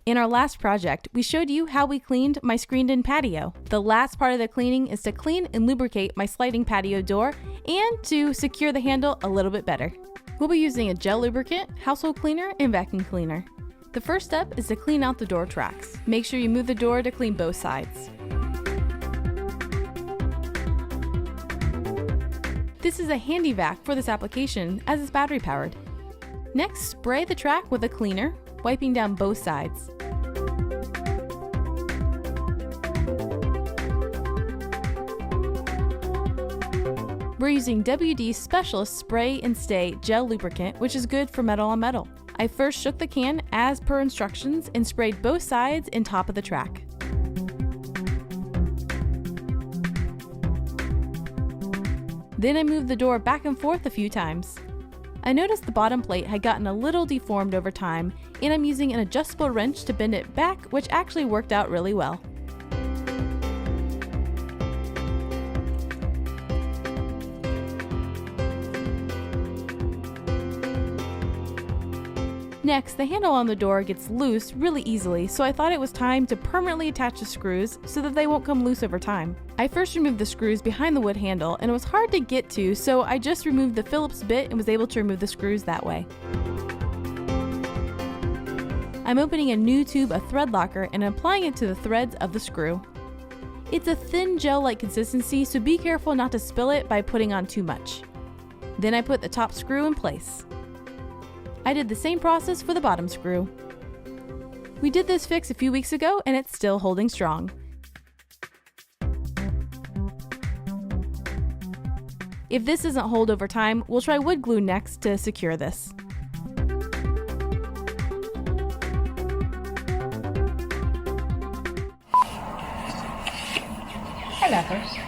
In our last project, we showed you how we cleaned my screened-in patio. The last part of the cleaning is to clean and lubricate my sliding patio door and to secure the handle a little bit better. We'll be using a gel lubricant, household cleaner, and vacuum cleaner. The first step is to clean out the door tracks. Make sure you move the door to clean both sides. This is a handy vac for this application as it's battery powered. Next, spray the track with a cleaner, wiping down both sides. We're using WD Specialist Spray and Stay Gel Lubricant, which is good for metal on metal. I first shook the can as per instructions and sprayed both sides and top of the track. Then I moved the door back and forth a few times. I noticed the bottom plate had gotten a little deformed over time, and I'm using an adjustable wrench to bend it back, which actually worked out really well. Next, the handle on the door gets loose really easily, so I thought it was time to permanently attach the screws so that they won't come loose over time. I first removed the screws behind the wood handle, and it was hard to get to, so I just removed the Phillips bit and was able to remove the screws that way. I'm opening a new tube of thread locker and applying it to the threads of the screw. It's a thin gel-like consistency, so be careful not to spill it by putting on too much. Then I put the top screw in place. I did the same process for the bottom screw. We did this fix a few weeks ago and it's still holding strong. If this doesn't hold over time, we'll try wood glue next to secure this. Hi, Bathers.